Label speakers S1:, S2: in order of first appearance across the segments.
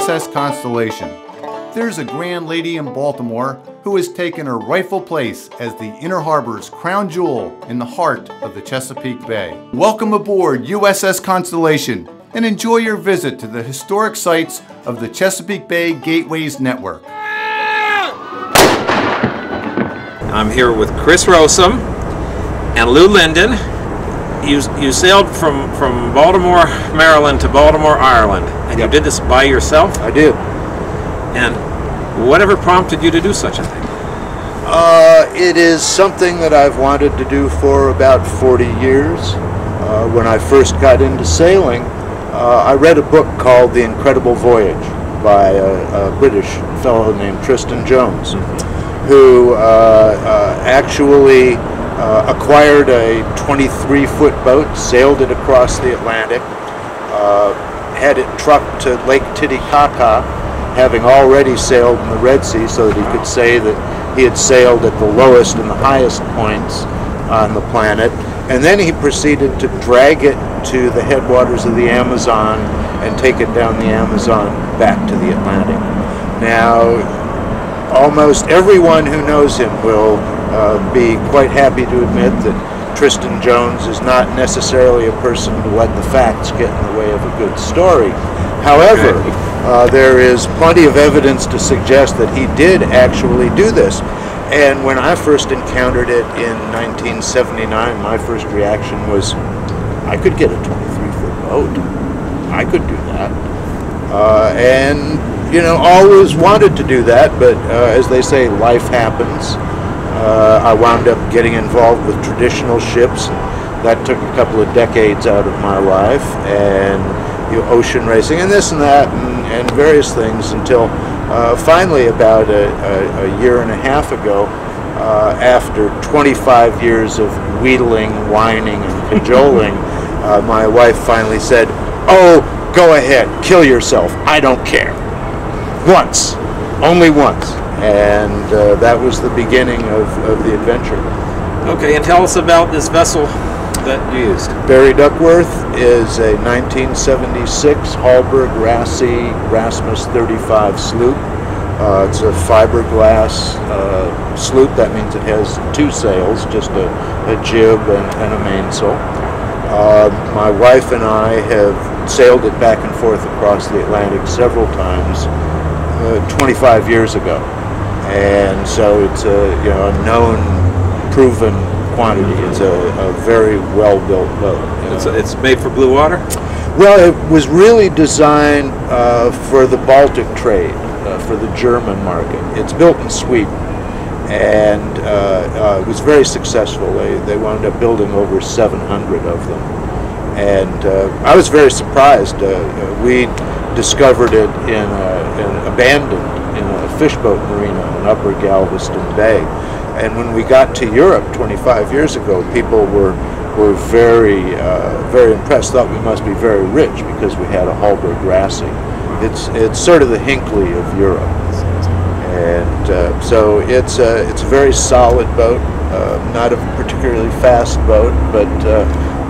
S1: USS Constellation. There's a grand lady in Baltimore who has taken her rightful place as the Inner Harbor's crown jewel in the heart of the Chesapeake Bay. Welcome aboard USS Constellation and enjoy your visit to the historic sites of the Chesapeake Bay Gateways Network.
S2: I'm here with Chris Rossum and Lou Linden. You sailed from Baltimore, Maryland to Baltimore, Ireland, and you did this by yourself?
S3: I did.
S2: And whatever prompted you to do such a thing?
S3: It is something that I've wanted to do for about 40 years. When I first got into sailing, I read a book called The Incredible Voyage by a British fellow named Tristan Jones, who actually acquired a 23-foot boat, sailed it across the Atlantic, had it trucked to Lake Titicaca, having already sailed in the Red Sea, so that he could say that he had sailed at the lowest and the highest points on the planet. And then he proceeded to drag it to the headwaters of the Amazon and take it down the Amazon back to the Atlantic. Now, almost everyone who knows him will be quite happy to admit that Tristan Jones is not necessarily a person to let the facts get in the way of a good story. However, there is plenty of evidence to suggest that he did actually do this. And when I first encountered it in 1979, my first reaction was, I could get a 23-foot boat. I could do that. And, you know, always wanted to do that, but as they say, life happens. I wound up getting involved with traditional ships. That took a couple of decades out of my life, and ocean racing and this and that and various things, until finally about a year and a half ago, after 25 years of wheedling, whining, and cajoling, my wife finally said, "Oh, go ahead, kill yourself, I don't care." Once, only once. And that was the beginning of the adventure.
S2: Okay, and tell us about this vessel that you used.
S3: Barry Duckworth is a 1976 Hallberg Rassy Rasmus 35 sloop. It's a fiberglass sloop. That means it has two sails, just a jib and a mainsail. My wife and I have sailed it back and forth across the Atlantic several times 25 years ago. And so it's a known, proven quantity. It's a very well-built boat.
S2: It's made for blue water?
S3: Well, it was really designed for the Baltic trade, for the German market. It's built in Sweden, and it was very successful. They wound up building over 700 of them. And I was very surprised. We discovered it abandoned in a fishboat marina in Upper Galveston Bay. And when we got to Europe 25 years ago, people were very very impressed. Thought we must be very rich because we had a Hallberg Rassy. It's sort of the Hinckley of Europe, and so it's a very solid boat. Not a particularly fast boat, but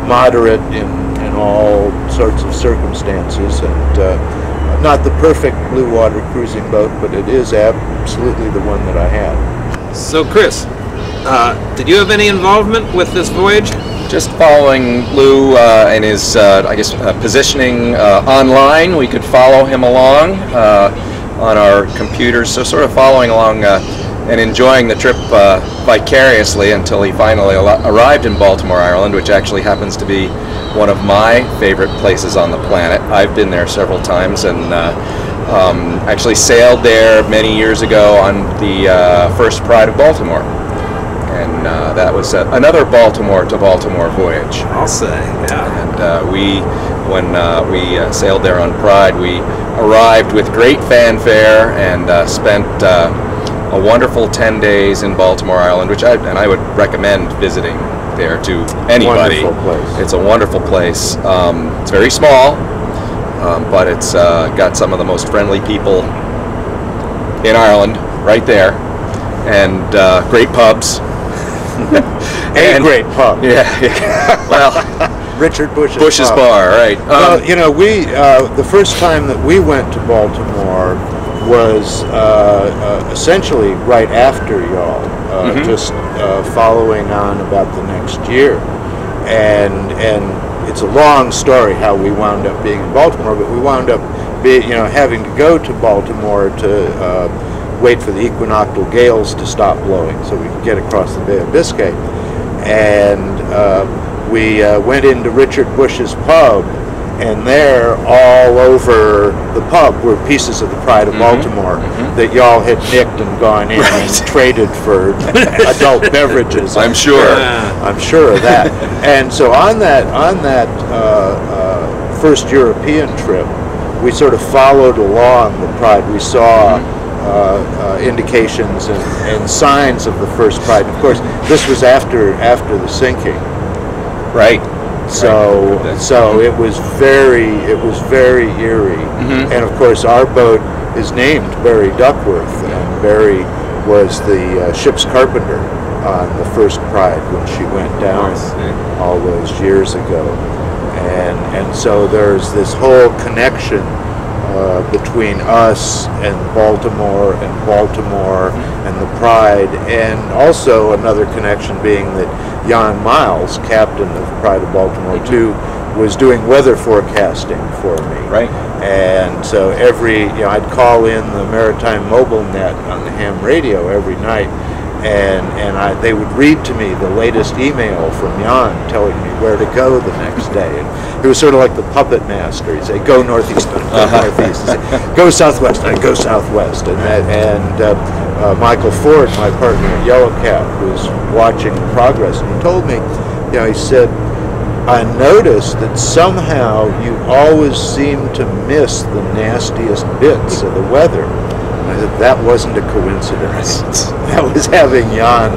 S3: moderate in all sorts of circumstances, and not the perfect blue water cruising boat, but it is absolutely the one that I had.
S2: So Chris, did you have any involvement with this voyage?
S4: Just following Lou and his, positioning online. We could follow him along on our computers, so sort of following along and enjoying the trip vicariously until he finally arrived in Baltimore, Ireland, which actually happens to be one of my favorite places on the planet. I've been there several times, and actually sailed there many years ago on the first Pride of Baltimore, and that was another Baltimore to Baltimore voyage,
S2: I'll say. Yeah.
S4: And when we sailed there on Pride, we arrived with great fanfare and spent a wonderful 10 days in Baltimore, Ireland, which I would recommend visiting there to anybody.
S3: Wonderful place.
S4: It's a wonderful place. It's very small. But it's got some of the most friendly people in Ireland right there, and great pubs.
S3: A great pub.
S4: Yeah. Well,
S3: Richard
S4: Bush's Bar, right.
S3: Well, you know, we the first time that we went to Baltimore was essentially right after y'all, just following on about the next year. And it's a long story how we wound up being in Baltimore, but we wound up having to go to Baltimore to wait for the equinoctial gales to stop blowing so we could get across the Bay of Biscay. And we went into Richard Bush's pub, and there, all over the pub, were pieces of the Pride of Baltimore that y'all had nicked and gone in and traded for adult beverages.
S4: I'm sure.
S3: I'm sure of that. And so on that first European trip, we sort of followed along the Pride. We saw indications and signs of the first Pride. Of course, this was after the sinking.
S4: Right.
S3: So it was very eerie. And of course, our boat is named Barry Duckworth, and Barry was the ship's carpenter on the first Pride when she went down all those years ago. And so there's this whole connection between us and Baltimore and the Pride, and also another connection being that Jan Miles, captain of Pride of Baltimore II, was doing weather forecasting for me.
S4: Right.
S3: And so I'd call in the Maritime Mobile Net on the ham radio every night, and they would read to me the latest email from Jan telling me where to go the next day. And it was sort of like the puppet master. He'd say, go northeast, go northeast. He'd say, go southwest, I'd go southwest. And Michael Ford, my partner at Yellow Cap, was watching the progress, and he told me, he said, I noticed that somehow you always seem to miss the nastiest bits of the weather. I said, that wasn't a coincidence. That was having Jan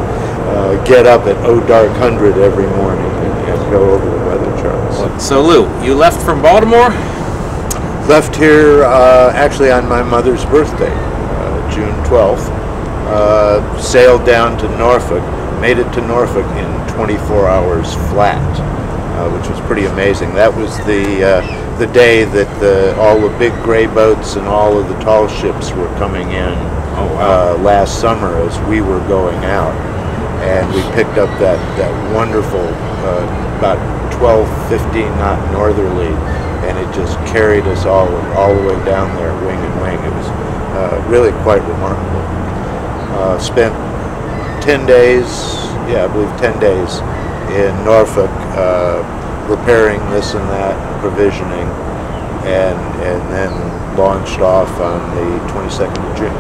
S3: get up at dark 100 every morning and go over the weather charts.
S2: So Lou, you left from Baltimore?
S3: Left here actually on my mother's birthday, June 12th. Sailed down to Norfolk, made it to Norfolk in 24 hours flat, which was pretty amazing. That was the day that all the big gray boats and all of the tall ships were coming in last summer as we were going out. And we picked up that wonderful, about 12, 15 knot northerly, and it just carried us all the way down there, wing and wing. It was really quite remarkable. Spent 10 days, I believe 10 days in Norfolk, repairing this and that, provisioning, and then launched off on the 22nd of June.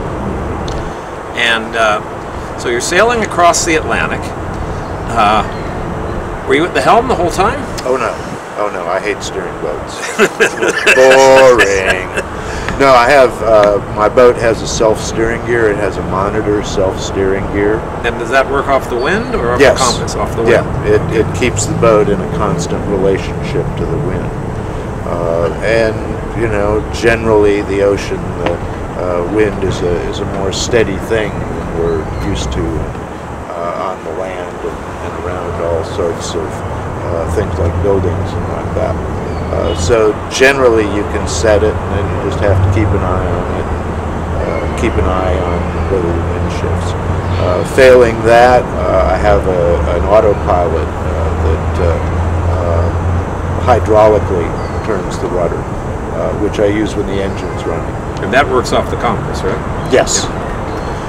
S2: And so you're sailing across the Atlantic. Were you at the helm the whole time?
S3: Oh no, I hate steering boats. Boring. No, I have, my boat has a self-steering gear. It has a monitor self-steering gear.
S2: And does that work off the wind or off
S3: Yes.
S2: the compass? Off the wind?
S3: Yeah, it keeps the boat in a constant relationship to the wind. And, generally the ocean, the wind is a more steady thing than we're used to on the land and around all sorts of things like buildings and like that. So generally you can set it, and then you just have to keep an eye on it, keep an eye on whether the wind shifts. Failing that, I have an autopilot that hydraulically turns the rudder, which I use when the engine's running.
S2: And that works off the compass, right?
S3: Yes.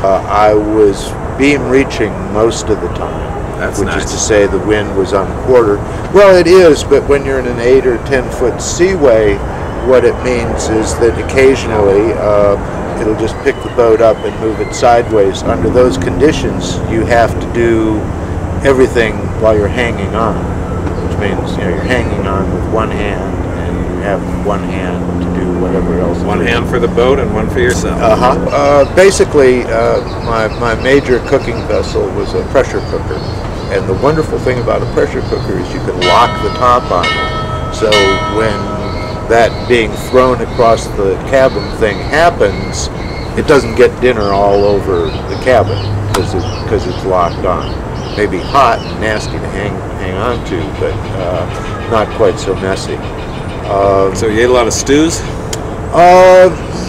S3: I was beam reaching most of the time.
S2: That's
S3: which
S2: nice.
S3: is to say the wind was on quarter. Well, it is, but when you're in an 8 or 10 foot seaway, what it means is that occasionally it'll just pick the boat up and move it sideways. Under those conditions, you have to do everything while you're hanging on, which means you're hanging on with one hand, and you have one hand to do whatever else.
S2: One hand for the boat and one for yourself.
S3: Basically, my major cooking vessel was a pressure cooker. And the wonderful thing about a pressure cooker is you can lock the top on it. So when that being thrown across the cabin thing happens, it doesn't get dinner all over the cabin because it's locked on. Maybe hot and nasty to hang on to, but not quite so messy.
S2: So you ate a lot of stews?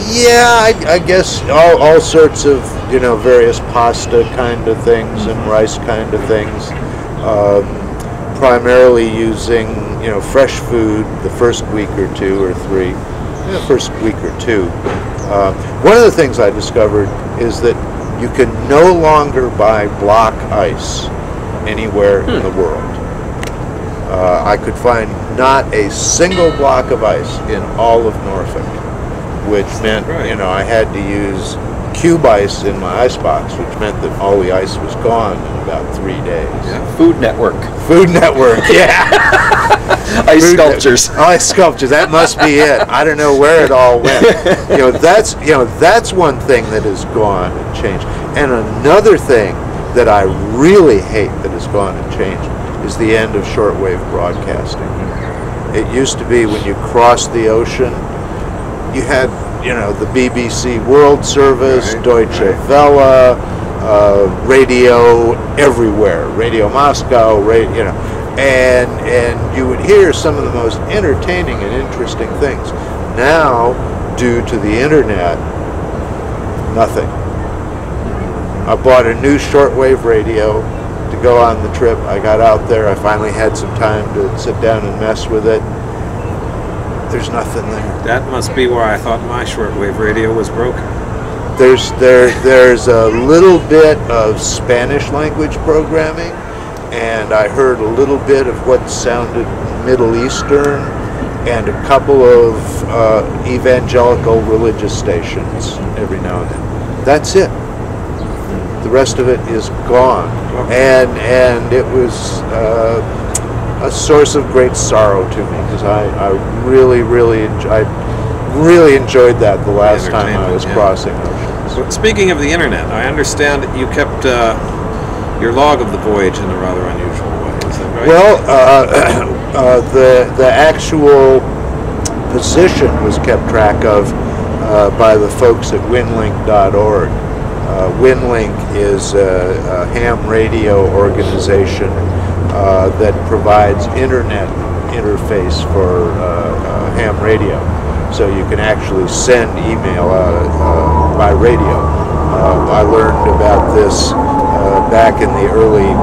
S3: Yeah, I guess all sorts of, various pasta kind of things and rice kind of things. Primarily using, fresh food the first week or two or three. First week or two. One of the things I discovered is that you can no longer buy block ice anywhere in the world. I could find not a single block of ice in all of Norfolk, which meant, I had to use cube ice in my icebox, which meant that all the ice was gone in about 3 days.
S4: Yeah. Food Network.
S3: Food Network, yeah.
S4: Ice sculptures.
S3: Ice sculptures, that must be it. I don't know where it all went. That's one thing that has gone and changed. And another thing that I really hate that has gone and changed is the end of shortwave broadcasting. It used to be when you crossed the ocean, you had, the BBC World Service, Deutsche Welle, radio everywhere, Radio Moscow, and you would hear some of the most entertaining and interesting things. Now, due to the internet, nothing. I bought a new shortwave radio to go on the trip. I got out there. I finally had some time to sit down and mess with it. There's nothing there.
S2: That must be why I thought my shortwave radio was broken.
S3: There's a little bit of Spanish language programming, and I heard a little bit of what sounded Middle Eastern, and a couple of evangelical religious stations every now and then. That's it. The rest of it is gone, and it was a source of great sorrow to me, because I really enjoyed that the last time I was crossing oceans.
S2: Well, speaking of the internet, I understand that you kept your log of the voyage in a rather unusual way. Is that right?
S3: Well, the actual position was kept track of by the folks at winlink.org. Winlink is a ham radio organization that provides internet interface for ham radio. So you can actually send email by radio. I learned about this back in the early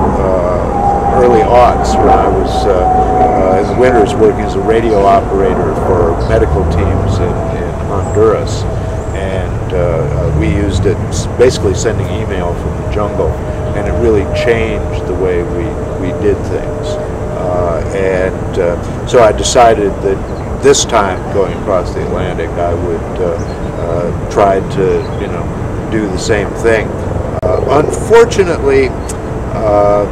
S3: aughts, when I was in the winters working as a radio operator for medical teams in Honduras. And we used it basically sending email from the jungle, and it really changed the way we did things. So I decided that this time going across the Atlantic, I would try to do the same thing. Unfortunately,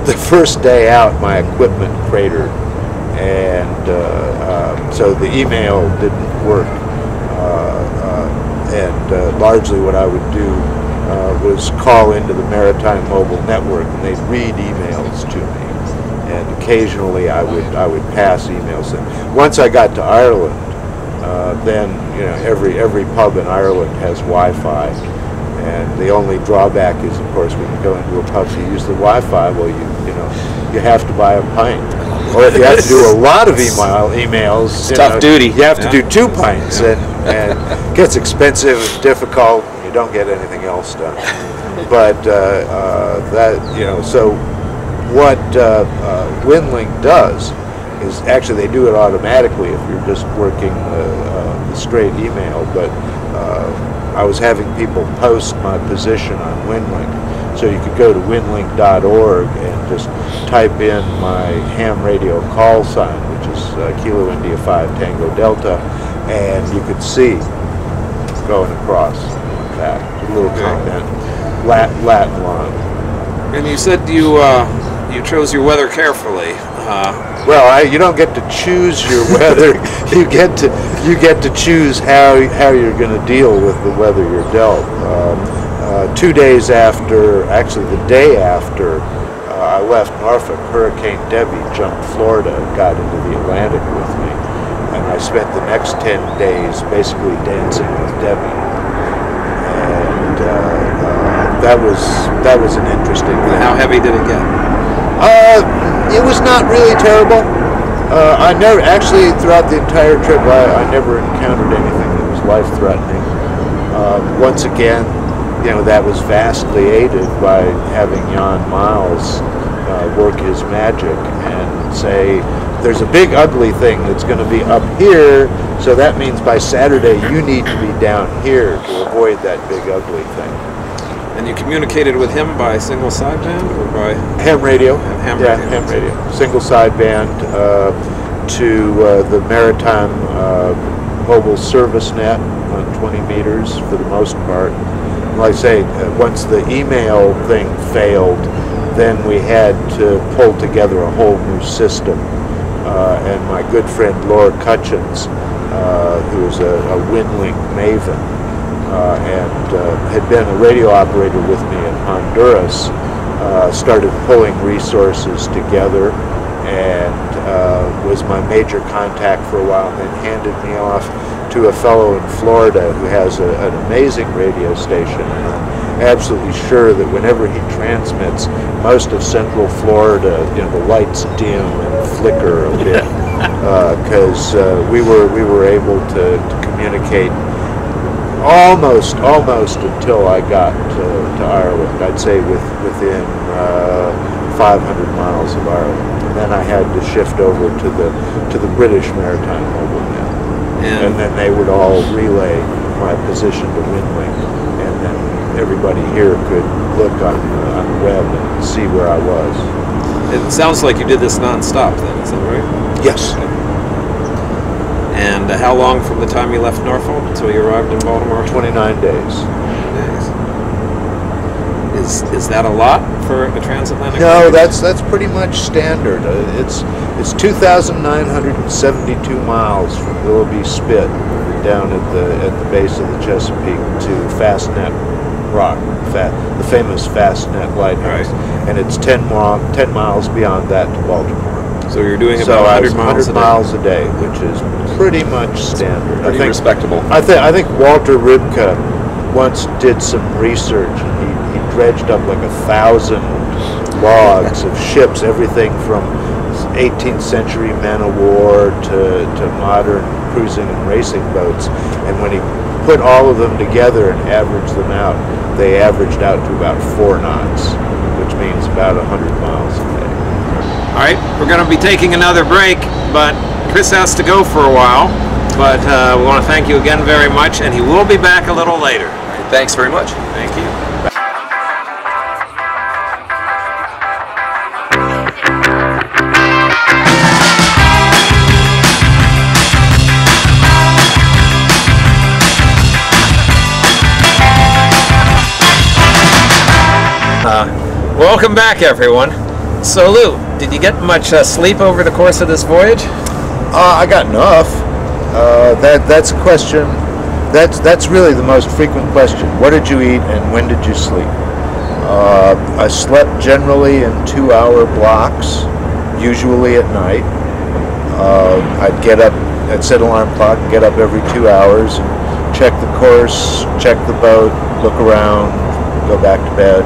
S3: the first day out, my equipment cratered, and so the email didn't work. And largely what I would do was call into the Maritime Mobile Network, and they'd read emails to me. And occasionally I would pass emails. And once I got to Ireland, then every pub in Ireland has Wi-Fi. And the only drawback is, of course, when you go into a pub to use the Wi-Fi, well, you have to buy a pint. Or if you have to do a lot of emails,
S4: it's tough duty.
S3: You have to do 2 pints, and it gets expensive and difficult. And you don't get anything else done. But so what WinLink does is actually they do it automatically if you're just working the straight email. But I was having people post my position on WinLink. So you could go to winlink.org and just type in my ham radio call sign, which is Kilo India 5 Tango Delta, and you could see going across that little comment, Latin line.
S2: And you said you chose your weather carefully.
S3: Well, you don't get to choose your weather. You get to choose how you're going to deal with the weather you're dealt. 2 days after, actually the day after I left Norfolk, Hurricane Debbie jumped Florida and got into the Atlantic with me. And I spent the next 10 days basically dancing with Debbie. And that was an interesting thing.
S2: How heavy did it get?
S3: It was not really terrible. I never, actually, throughout the entire trip, I never encountered anything that was life-threatening. Once again, you know, that was vastly aided by having Jan Miles work his magic and say, there's a big ugly thing that's going to be up here, so that means by Saturday you need to be down here to avoid that big ugly thing.
S2: And you communicated with him by single sideband or by
S3: ham radio?
S2: Ham
S3: yeah,
S2: radio.
S3: ham radio. Single sideband to the maritime mobile service net on 20 meters for the most part. And like I say, once the email thing failed, then we had to pull together a whole new system. And my good friend Laura Cutchins, who is a WinLink maven, and had been a radio operator with me in Honduras, started pulling resources together and was my major contact for a while, and then handed me off to a fellow in Florida who has an amazing radio station. And I'm absolutely sure that whenever he transmits, most of Central Florida, you know, the lights dim and flicker a bit, because we were able to communicate almost until I got to Ireland. I'd say within 500 miles of Ireland, and then I had to shift over to the British Maritime Mobile Net, and then they would all relay my position to WinLink, and then everybody here could look on the web and see where I was.
S2: It sounds like you did this non-stop then, is that right?
S3: Yes.
S2: And how long from the time you left Norfolk until you arrived in Baltimore?
S3: 29 days.
S2: Is that a lot for a transatlantic?
S3: No, that's pretty much standard. It's 2,972 miles from Willoughby Spit down at the base of the Chesapeake to Fastnet Rock, the famous Fastnet Lighthouse, right. And it's 10 miles beyond that to Baltimore.
S2: So you're doing about 100
S3: miles a day, which is pretty much standard.
S4: Pretty respectable.
S3: I think Walter Ribka once did some research, and he dredged up like 1,000 logs of ships, everything from 18th century man-of-war to modern cruising and racing boats. And when he put all of them together and averaged them out, they averaged out to about 4 knots, which means about 100 miles a day.
S2: All right, we're going to be taking another break, but Chris has to go for a while. But we want to thank you again very much, and he will be back a little later.
S4: Thanks very much.
S2: Thank you. Welcome back, everyone. So, Lou, did you get much sleep over the course of this voyage?
S3: I got enough. That's a question. That's really the most frequent question. What did you eat and when did you sleep? I slept generally in 2-hour blocks, usually at night. I'd get up, I'd set an alarm clock and get up every 2 hours and check the course, check the boat, look around, go back to bed.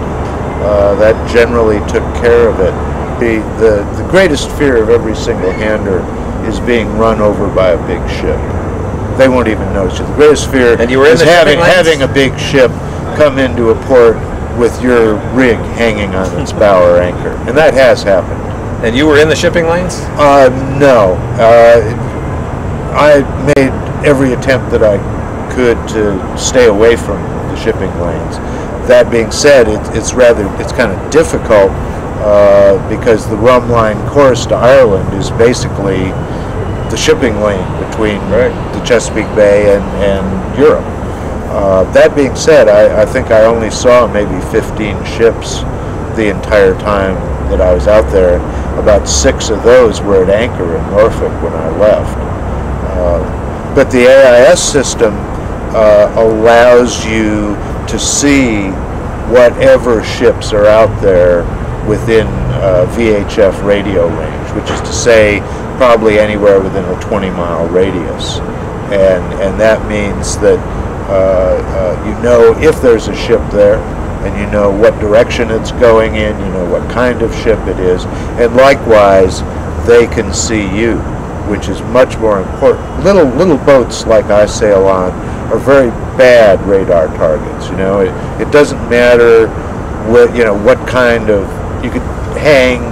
S3: That generally took care of it. The greatest fear of every single-hander is being run over by a big ship. They won't even notice you. The greatest fear is having a big ship come into a port with your rig hanging on its bow or anchor. And that has happened.
S2: And you were in the shipping lanes?
S3: No. I made every attempt that I could to stay away from the shipping lanes. That being said, it's kind of difficult because the rum line course to Ireland is basically the shipping lane between the Chesapeake Bay and Europe. That being said, I think I only saw maybe 15 ships the entire time that I was out there. About 6 of those were at anchor in Norfolk when I left. But the AIS system allows you to see whatever ships are out there within VHF radio range, which is to say probably anywhere within a 20-mile radius. And that means that you know if there's a ship there, and you know what direction it's going in, you know what kind of ship it is, and likewise they can see you. which is much more important. Little boats like I sail on are very bad radar targets. You know, it doesn't matter what kind of, you could hang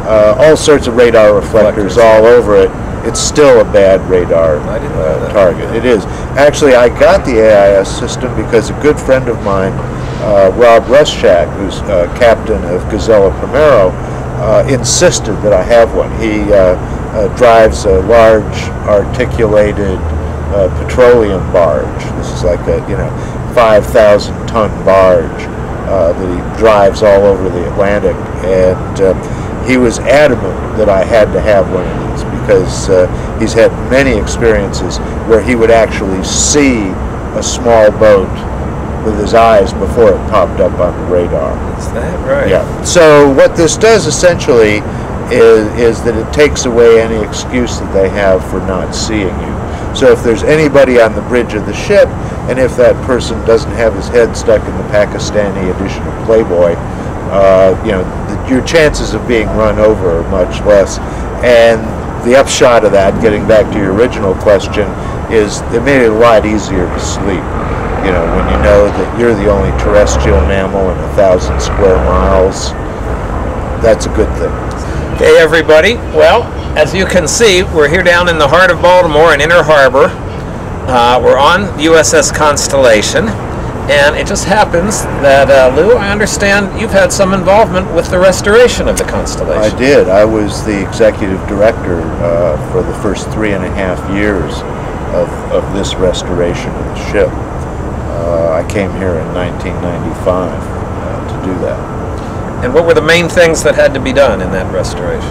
S3: all sorts of radar reflectors all over it. It's still a bad radar target. It is. Actually, I got the AIS system because a good friend of mine, Rob Ruschak, who's captain of Gazella Primero, insisted that I have one. He drives a large articulated petroleum barge. This is like a 5,000-ton barge that he drives all over the Atlantic, and he was adamant that I had to have one of these because he's had many experiences where he would actually see a small boat with his eyes before it popped up on the radar.
S2: Is that right?
S3: Yeah. So what this does essentially is that it takes away any excuse that they have for not seeing you. So if there's anybody on the bridge of the ship, and if that person doesn't have his head stuck in the Pakistani edition of Playboy, your chances of being run over are much less. And the upshot of that, getting back to your original question, is it made it a lot easier to sleep. You know, when you know that you're the only terrestrial mammal in 1,000 square miles, that's a good thing.
S2: Okay, everybody. Well, as you can see, we're here down in the heart of Baltimore in Inner Harbor. We're on USS Constellation, and it just happens that, Lou, I understand you've had some involvement with the restoration of the Constellation.
S3: I did. I was the executive director for the first 3.5 years of this restoration of the ship. I came here in 1995 to do that.
S2: And what were the main things that had to be done in that restoration?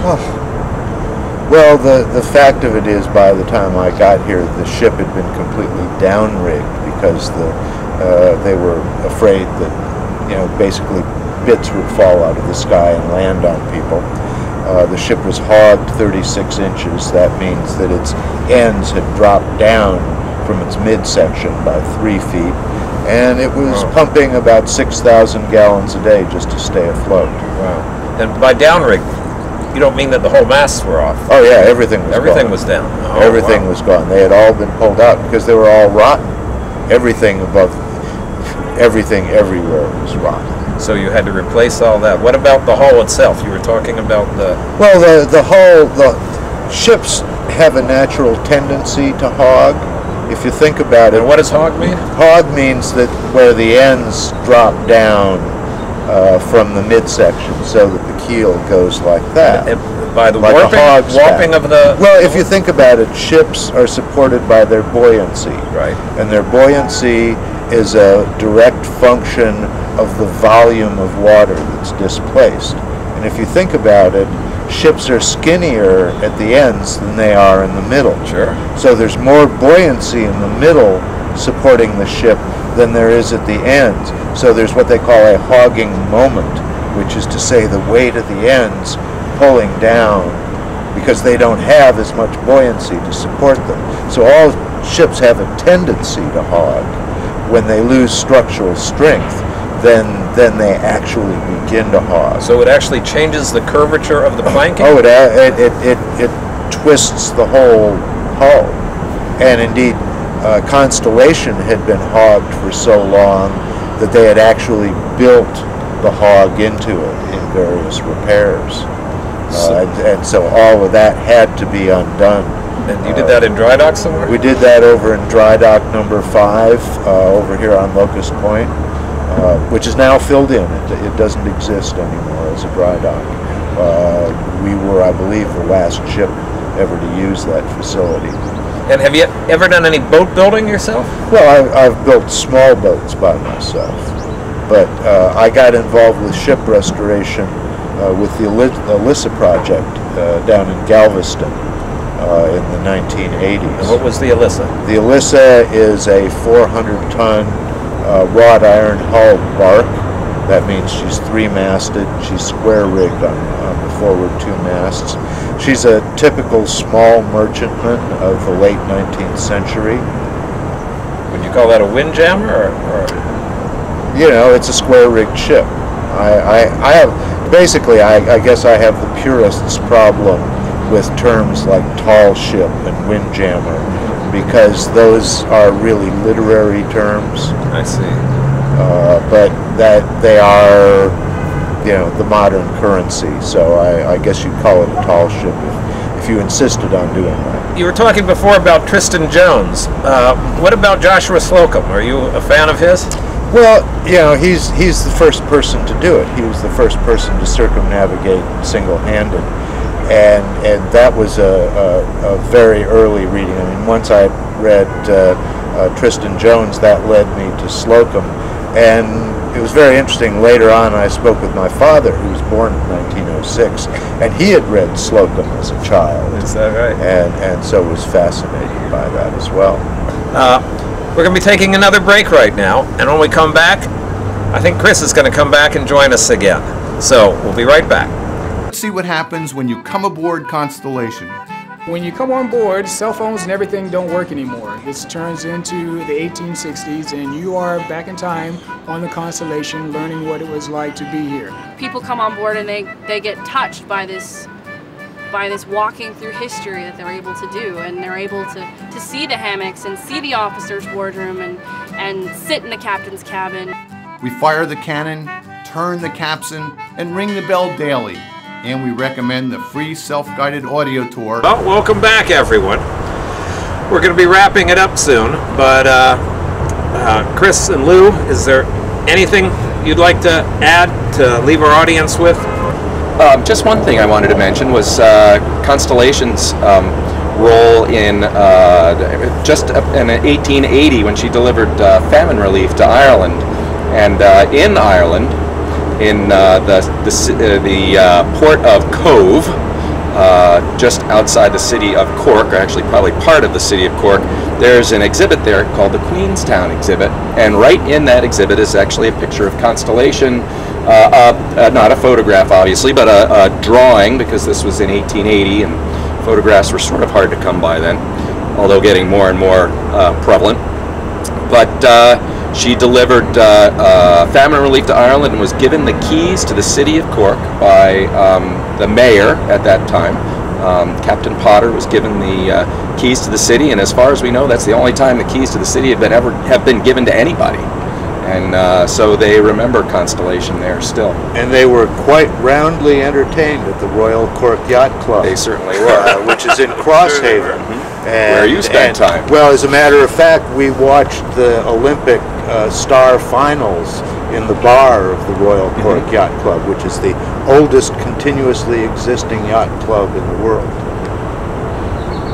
S3: Well, the fact of it is, by the time I got here, the ship had been completely down-rigged because they were afraid that, basically bits would fall out of the sky and land on people. The ship was hogged 36 inches. That means that its ends had dropped down from its midsection by 3 feet, and it was pumping about 6,000 gallons a day just to stay afloat.
S2: Wow. And by downrig, you don't mean that the whole masts were off?
S3: Oh yeah, everything was
S2: Everything
S3: gone.
S2: was down. Oh,
S3: Everything was gone. They had all been pulled out because they were all rotten. Everything everywhere was rotten.
S2: So you had to replace all that. What about the hull itself? You were talking about the...
S3: Well, the ships have a natural tendency to hog. If you think about it.
S2: And what does hog mean?
S3: Hog means that where the ends drop down from the midsection, so that the keel goes like that.
S2: By the
S3: like
S2: warping of the...
S3: Well, if you think about it, ships are supported by their buoyancy.
S2: Right.
S3: And their buoyancy is a direct function of the volume of water that's displaced. And if you think about it, ships are skinnier at the ends than they are in the middle.
S2: Sure.
S3: So there's more buoyancy in the middle supporting the ship than there is at the ends. So there's what they call a hogging moment, which is to say the weight of the ends pulling down because they don't have as much buoyancy to support them. So all ships have a tendency to hog. When they lose structural strength, then they actually begin to hog.
S2: So it actually changes the curvature of the planking?
S3: Oh, it twists the whole hull. And indeed, Constellation had been hogged for so long that they had actually built the hog into it in various repairs. And so all of that had to be undone.
S2: And you did that in dry dock somewhere?
S3: We did that over in dry dock number 5 over here on Locust Point, which is now filled in. It doesn't exist anymore as a dry dock. We were, I believe, the last ship ever to use that facility.
S2: And have you ever done any boat building yourself?
S3: Well, I've built small boats by myself, but I got involved with ship restoration with the Alyssa project down in Galveston in the 1980s.
S2: And what was the Alyssa?
S3: The Alyssa is a 400-ton wrought iron hull bark. That means she's 3-masted. She's square-rigged on the forward 2 masts. She's a typical small merchantman of the late 19th century.
S2: Would you call that a windjammer? Or?
S3: You know, it's a square-rigged ship. I have, basically, I guess I have the purist's problem with terms like tall ship and windjammer, because those are really literary terms.
S2: I see.
S3: But that they are, the modern currency. So I guess you'd call it a tall ship if you insisted on doing that.
S2: You were talking before about Tristan Jones. What about Joshua Slocum? Are you a fan of his?
S3: Well, he's the first person to do it. He was the first person to circumnavigate single-handed, and that was a very early reading. I mean, once I read Tristan Jones, that led me to Slocum, and it was very interesting. Later on, I spoke with my father, who was born in 1906, and he had read Slocum as a child.
S2: Is that right?
S3: And so was fascinated by that as well.
S2: We're going to be taking another break right now, and when we come back, I think Chris is going to come back and join us again. So we'll be right back.
S1: Let's see what happens when you come aboard Constellation.
S5: When you come on board, cell phones and everything don't work anymore. This turns into the 1860s, and you are back in time on the Constellation, learning what it was like to be here.
S6: People come on board and they get touched by this walking through history that they're able to do, and they're able to see the hammocks and see the officer's wardroom and sit in the captain's cabin.
S1: We fire the cannon, turn the capstan, and ring the bell daily. And we recommend the free self-guided audio tour.
S2: Well, welcome back, everyone. We're going to be wrapping it up soon, but Chris and Lou, is there anything you'd like to add to leave our audience with?
S4: Just one thing I wanted to mention was Constellation's role in just in 1880 when she delivered famine relief to Ireland, and in Ireland, in the port of Cove, just outside the city of Cork, or actually probably part of the city of Cork, there's an exhibit there called the Queenstown exhibit, and right in that exhibit is actually a picture of Constellation, not a photograph obviously, but a drawing, because this was in 1880 and photographs were sort of hard to come by then, although getting more and more prevalent. But she delivered famine relief to Ireland and was given the keys to the city of Cork by the mayor at that time. Captain Potter was given the keys to the city, and as far as we know, that's the only time the keys to the city have been given to anybody. And so they remember Constellation there still.
S3: And they were quite roundly entertained at the Royal Cork Yacht Club.
S4: They certainly were.
S3: Which is in Crosshaven.
S4: Where you spent time.
S3: Well, as a matter of fact, we watched the Olympic Star Finals in the bar of the Royal Cork Yacht Club, which is the oldest continuously existing yacht club in the world.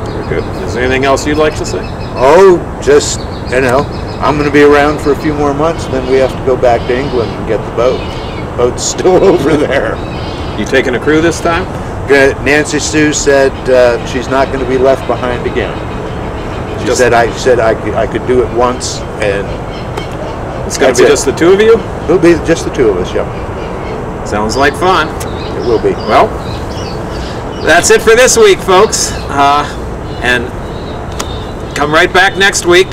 S2: Very good. Is there anything else you'd like to say?
S3: Oh, just, I'm going to be around for a few more months, then we have to go back to England and get the boat. The boat's still over there.
S2: You taking a crew this time?
S3: Nancy Sue said she's not going to be left behind again. She said I could do it once, and
S2: it's going to be just the two of you?
S3: It'll be just the two of us, yeah.
S2: Sounds like fun.
S3: It will be.
S2: Well, that's it for this week, folks. And come right back next week.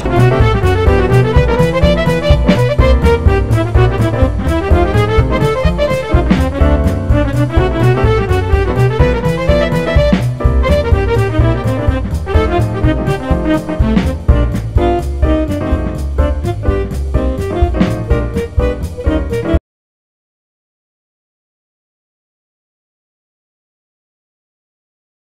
S7: Thank you.